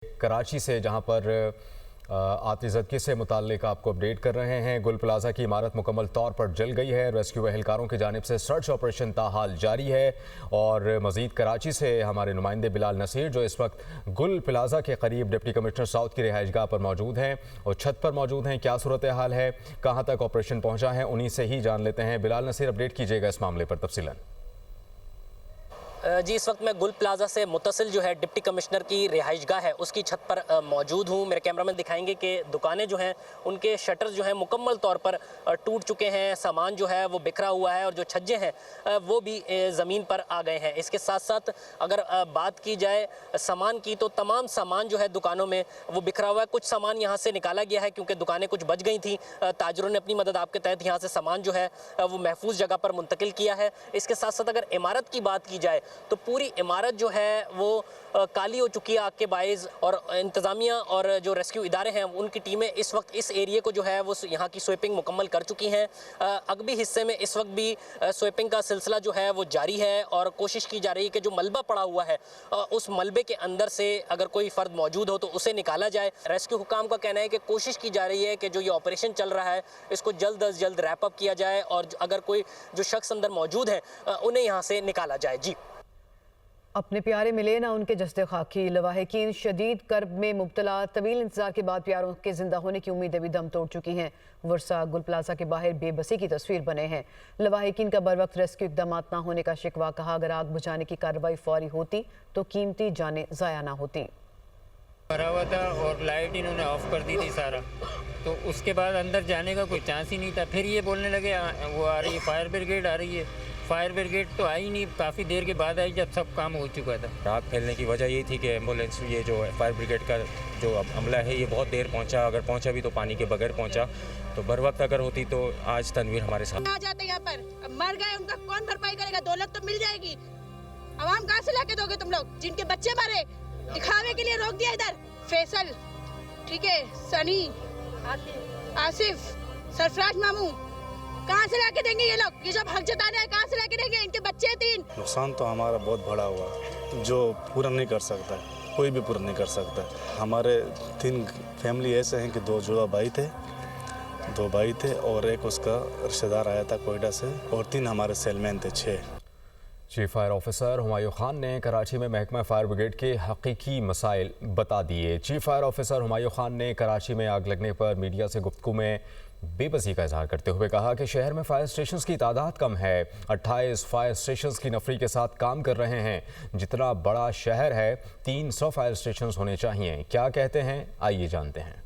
कराची से, जहां पर आतिशज़दगी से मुताल्लिक आपको अपडेट कर रहे हैं। गुल प्लाजा की इमारत मुकम्मल तौर पर जल गई है। रेस्क्यू एहलकारों की जानिब से सर्च ऑपरेशन ताहाल जारी है। और मज़ीद कराची से हमारे नुमाइंदे बिलाल नसीर, जो इस वक्त गुल प्लाजा के करीब डिप्टी कमिश्नर साउथ की रिहाइशगाह पर मौजूद हैं और छत पर मौजूद हैं, क्या सूरत हाल है, कहाँ तक ऑपरेशन पहुँचा है, उन्हीं से ही जान लेते हैं। बिलाल नसीर, अपडेट कीजिएगा इस मामले पर तफसीलन। जी, इस वक्त मैं गुल प्लाजा से मुत्तसिल जो है डिप्टी कमिश्नर की रिहाइशगाह है उसकी छत पर मौजूद हूँ। मेरे कैमरामैन दिखाएंगे कि दुकानें जो हैं उनके शटर्स जो हैं मुकम्मल तौर पर टूट चुके हैं, सामान जो है वो बिखरा हुआ है और जो छज्जे हैं वो भी ज़मीन पर आ गए हैं। इसके साथ साथ अगर बात की जाए सामान की, तो तमाम सामान जो है दुकानों में वो बिखरा हुआ है। कुछ सामान यहाँ से निकाला गया है क्योंकि दुकानें कुछ बच गई थी। ताजरों ने अपनी मदद आपके तहत यहाँ से सामान जो है वो महफूज जगह पर मुंतकिल किया है। इसके साथ साथ अगर इमारत की बात की जाए तो पूरी इमारत जो है वो काली हो चुकी है आग के बाइज़, और इंतज़ामिया और जो रेस्क्यू इदारे हैं उनकी टीमें इस वक्त इस एरिया को जो है वो यहाँ की स्वीपिंग मुकम्मल कर चुकी हैं। अगबी हिस्से में इस वक्त भी स्वीपिंग का सिलसिला जो है वो जारी है और कोशिश की जा रही है कि जो मलबा पड़ा हुआ है उस मलबे के अंदर से अगर कोई फ़र्द मौजूद हो तो उसे निकाला जाए। रेस्क्यू हुकाम का कहना है कि कोशिश की जा रही है कि जो ये ऑपरेशन चल रहा है इसको जल्द अज जल्द रैप अप किया जाए और अगर कोई जो शख्स अंदर मौजूद है उन्हें यहाँ से निकाला जाए। जी, अपने प्यारे मिले ना उनके जस्ते खाकी। लवाहिकीन शदीद कर्ब में मुब्तला, तवील इंतजार के बाद प्यारों के जिंदा होने की उम्मीदें भी दम तोड़ चुकी हैं। वर्षा गुल प्लाजा के बाहर बेबसी की तस्वीर बने हैं। लवाहिकीन का बर वक्त रेस्क्यू इकदाम ना होने का शिकवा। कहा, अगर आग बुझाने की कार्रवाई फौरी होती तो कीमती जानें ज़ाया ना होती। भरा हुआ था और लाइट इन्होंने ऑफ कर दी थी सारा, तो उसके बाद अंदर जाने का कोई चांस ही नहीं था। फिर ये बोलने लगे वो आ रही है, फायर ब्रिगेड आ रही है। फायर ब्रिगेड तो आई नहीं, काफ़ी देर के बाद आई जब सब काम हो चुका था। आग फैलने की वजह ये थी कि एम्बुलेंस, ये जो फायर ब्रिगेड का जो अमला है ये बहुत देर पहुंचा। अगर पहुंचा भी तो पानी के बगैर पहुंचा, तो बर वक्त अगर होती तो आज तनवीर हमारे साथ आ जाते। यहाँ पर अब मर गए, उनका कौन भरपाई करेगा? दौलत तो मिल जाएगी, आवाम कहाँ से लाके दोगे तुम लोग? जिनके बच्चे मरे दिखावे के लिए रोक दिया इधर। फैसल, ठीक है, सनी, आसिफ, सरफराज मामू, कहाँ से लाके देंगे ये लोग? ये जो हक जताना है कहाँ से लाके देंगे? इनके बच्चे 3। नुकसान तो हमारा बहुत बड़ा हुआ जो पूरा नहीं कर सकता है, कोई भी पूरा नहीं कर सकता। हमारे 3 फैमिली ऐसे हैं कि 2 जुड़ा भाई थे, 2 भाई थे और एक उसका रिश्तेदार आया था कोयडा से, और 3 हमारे सेलमैन थे, 6। Chief fire officer Humayun Khan ने कराची में महकमा फायर ब्रिगेड के हकीकी मसाइल बता दिए। Chief fire officer Humayun Khan ने कराची में आग लगने पर मीडिया से गुफ्तगू में बेबसी का इजहार करते हुए कहा कि शहर में फायर स्टेशंस की तादाद कम है। 28 फायर स्टेशंस की नफरी के साथ काम कर रहे हैं। जितना बड़ा शहर है 300 फायर स्टेशंस होने चाहिए। क्या कहते हैं, आइए जानते हैं।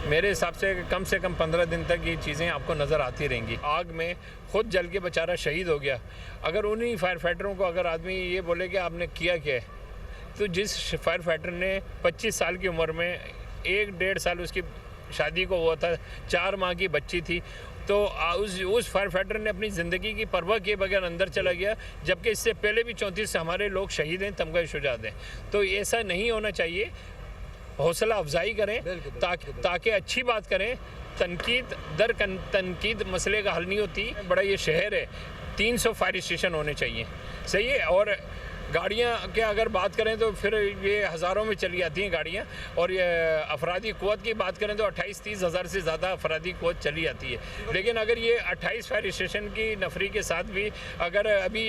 मेरे हिसाब से कम 15 दिन तक ये चीज़ें आपको नज़र आती रहेंगी। आग में खुद जल के बेचारा शहीद हो गया। अगर उन्हीं फायर फाइटरों को अगर आदमी ये बोले कि आपने किया क्या है, तो जिस फायर फाइटर ने 25 साल की उम्र में 1-1.5 साल उसकी शादी को हुआ था, 4 माह की बच्ची थी, तो उस फायर फाइटर ने अपनी ज़िंदगी की परवाह किए बगैर अंदर चला गया, जबकि इससे पहले भी 34 हमारे लोग शहीद हैं, तमगा शुजात हैं। तो ऐसा नहीं होना चाहिए। हौसला अफजाई करें ताकि अच्छी बात करें। तनकीद दर तनकीद मसले का हल नहीं होती। बड़ा ये शहर है, 300 फायर स्टेशन होने चाहिए, सही है। और गाड़ियाँ के अगर बात करें तो फिर ये हज़ारों में चली आती हैं गाड़ियाँ, और ये अफरादी क़ुव्वत की बात करें तो 28-30 हज़ार से ज़्यादा अफरादी क़ुव्वत चली आती है। लेकिन अगर ये 28 फायर स्टेशन की नफरी के साथ भी अगर अभी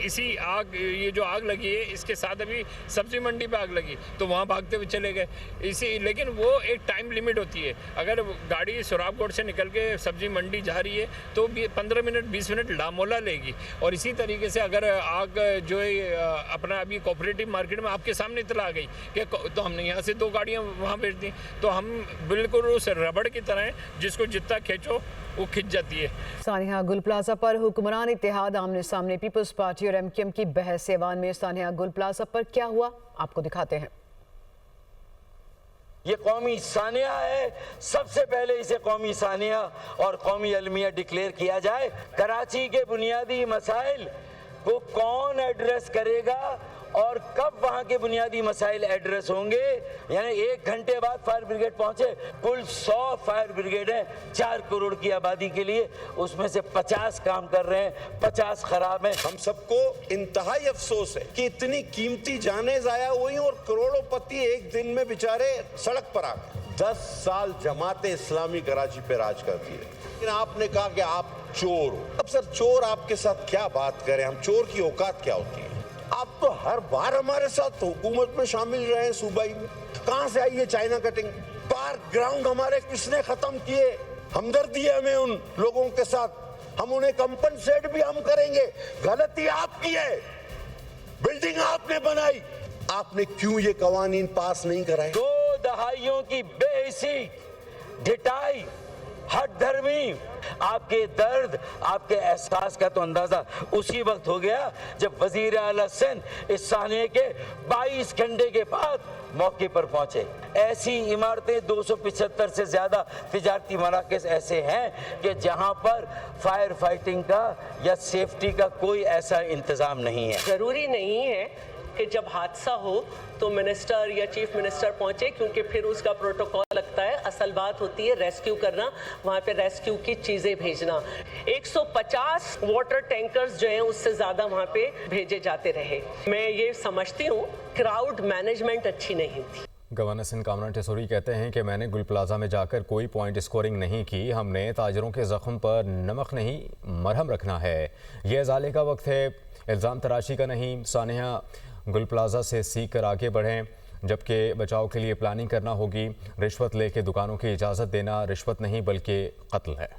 इसी ये जो आग लगी है इसके साथ अभी सब्ज़ी मंडी पे आग लगी तो वहाँ भागते हुए चले गए। लेकिन वो एक टाइम लिमिट होती है। अगर गाड़ी सुराबकोट से निकल के सब्ज़ी मंडी जा रही है तो 15 मिनट 20 मिनट लामोला लेगी। और इसी तरीके से अगर आग जो है अपना अभी कोऑपरेटिव मार्केट में आपके सामने इतला आ गई कि तो हमने यहाँ से 2 गाड़ियाँ वहाँ भेज दी, तो हम बिल्कुल उस रबड़ की तरह हैं जिसको जितना खींचो वो खिंच जाती है। सानिया गुल प्लाजा पर हुक्मरान इत्तेहाद आमने सामने। पीपल्स पार्टी और MQM की बहस ऐवान में। सानिया गुल प्लाजा पर क्या हुआ, आपको दिखाते हैं। ये कौमी सानिया है, सबसे पहले इसे कौमी सानिया और कौमी अलमिया डिक्लेयर किया जाए। कराची के बुनियादी मसाइल को कौन एड्रेस करेगा और कब वहाँ के बुनियादी मसाइल एड्रेस होंगे। यानी 1 घंटे बाद फायर ब्रिगेड पहुँचे। कुल 100 फायर ब्रिगेड हैं 4 करोड़ की आबादी के लिए, उसमें से 50 काम कर रहे हैं, 50 खराब हैं। हम सबको इंतहाई अफसोस है कि इतनी कीमती जानें ज़ाया हुई और करोड़ोंपति एक दिन में बेचारे सड़क पर आ गए। 10 साल जमाते इस्लामी कराची पे राज करती है, लेकिन आपने कहा कि आप चोर हो। अब सर चोर आपके साथ क्या बात करें, हम चोर की औकात क्या होती है। आप तो हर बार हमारे साथ हुकूमत में शामिल रहे हैं सूबाई में, कहाँ से आई है चाइना कटिंग। पार्क ग्राउंड हमारे किसने खत्म किए, हमदर्दी है हमें उन लोगों के साथ, हम उन्हें कंपनसेट भी हम करेंगे। गलती आपकी है, बिल्डिंग आपने बनाई, आपने क्यों ये कवानीन पास नहीं कराए। 2 दहाइयों की बेहिसी, ढिठाई, हठधर्मी, आपके दर्द, आपके एहसास का तो अंदाजा उसी वक्त हो गया जब वजीर आला सिंध इस सानिया के 22 घंटे के बाद मौके पर पहुंचे। ऐसी इमारतें 275 से ज्यादा तिजारती मराकज़ ऐसे हैं कि जहां पर फायर फाइटिंग का या सेफ्टी का कोई ऐसा इंतजाम नहीं है। जरूरी नहीं है कि जब हादसा हो तो मिनिस्टर या चीफ मिनिस्टर पहुंचे, क्योंकि फिर उसका प्रोटोकॉल लगता है। असल बात होती है रेस्क्यू करना, वहाँ पे रेस्क्यू की चीज़ें भेजना। 150 वाटर टैंकर्स जो हैं उससे ज़्यादा वहाँ पे भेजे जाते रहे। मैं ये समझती हूँ क्राउड मैनेजमेंट अच्छी नहीं थी। गवर्नर सिंध कामरान टेसोरी कहते हैं कि मैंने गुल प्लाजा में जाकर कोई पॉइंट स्कोरिंग नहीं की, हमने ताजरों के ज़ख्म पर नमक नहीं मरहम रखना है। ये अजाले का वक्त है, इल्ज़ाम तराशी का नहीं। सानिया गुल प्लाजा से सीख कर आगे बढ़ें, जबकि बचाव के लिए प्लानिंग करना होगी। रिश्वत लेके दुकानों की इजाज़त देना रिश्वत नहीं बल्कि कत्ल है।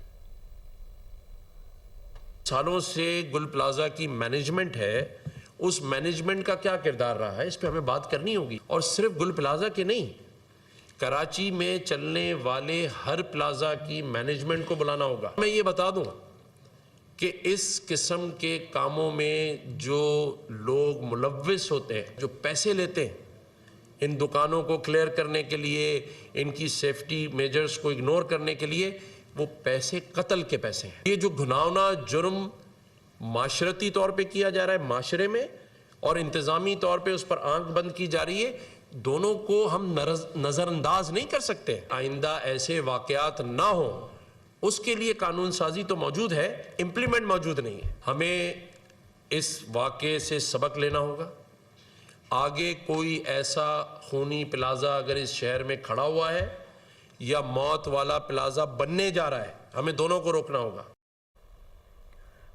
सालों से गुल प्लाजा की मैनेजमेंट है, उस मैनेजमेंट का क्या किरदार रहा है, इस पे हमें बात करनी होगी। और सिर्फ गुल प्लाजा के नहीं, कराची में चलने वाले हर प्लाजा की मैनेजमेंट को बुलाना होगा। मैं ये बता दूं कि इस किस्म के कामों में जो लोग मुलव्विस होते हैं, जो पैसे लेते हैं इन दुकानों को क्लियर करने के लिए, इनकी सेफ्टी मेजर्स को इग्नोर करने के लिए, वो पैसे कत्ल के पैसे हैं। ये जो घिनौना जुर्म माशरती तौर पे किया जा रहा है माशरे में, और इंतज़ामी तौर पे उस पर आंख बंद की जा रही है, दोनों को हम नज़रअंदाज नहीं कर सकते। आइंदा ऐसे वाक़यात ना हो, उसके लिए कानून साजी तो मौजूद है, इम्प्लीमेंट मौजूद नहीं है। हमें इस वाक़े से सबक लेना होगा। आगे कोई ऐसा खूनी प्लाजा अगर इस शहर में खड़ा हुआ है या मौत वाला प्लाजा बनने जा रहा है, हमें दोनों को रोकना होगा।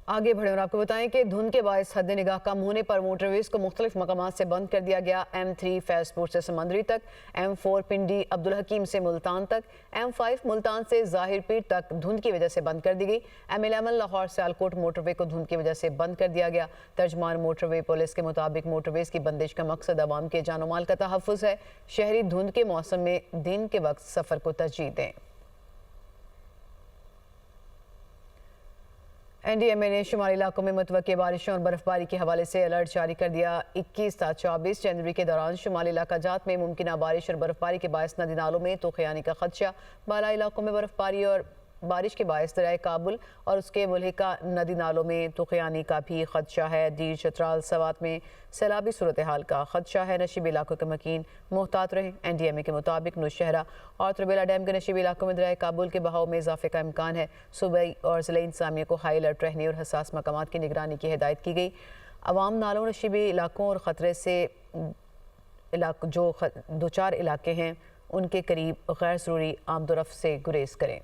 आगे बढ़े और आपको बताएं कि धुंध के बायस हद निगाह कम होने पर मोटरवेज को मुख्तलिफ मकामात से बंद कर दिया गया। M3 फैज़पुर से समंदरी तक, M4 पिंडी अब्दुल हकीम से मुल्तान तक, M5 मुल्तान से ज़ाहिर पीर तक धुंध की वजह से बंद कर दी गई। M11 लाहौर से आलकोट मोटरवे को धुंध की वजह से बंद कर दिया गया। तर्जमान मोटरवे पुलिस के मुताबिक मोटरवेज की बंदिश का मकसद आवाम के जान माल का तहफ़्फ़ुज़ है। शहरी धुंध के मौसम में दिन के वक्त सफ़र को तरजीह दें। NDMA ने शुमारी इलाकों में मुतवक्की बारिशों और बर्फबारी के हवाले से अलर्ट जारी कर दिया। 21 ta 24 जनवरी के दौरान शुमाली इलाका जात में मुमकिन बारिश और बर्फबारी के बायस नदी नालों में तूफ़ानी का खदशा। बाला इलाकों में बर्फबारी और बारिश के बायस दरियाए काबुल और उसके मुल्हिका नदी नालों में तूफ़ानी का भी खदशा है। दीर चतराल सवात में सैलाबी सूरत हाल का खदशा है। नशीबी इलाकों के मकीन मोहतात रहें। NDMA के मुताबिक नौशहरा और त्रिबेला डैम के नशीबी इलाकों में दरियाए काबुल के बहाव में इजाफे का इम्कान है। सूबाई और ज़िला इंतज़ामिया को हाई अलर्ट रहने और हसास मकामात की निगरानी की हिदायत की गई। अवाम नालों नशीबी इलाकों और ख़तरे से जो 2-4 इलाके हैं उनके करीब गैर ज़रूरी आमदोरफ्त से गुरेज करें।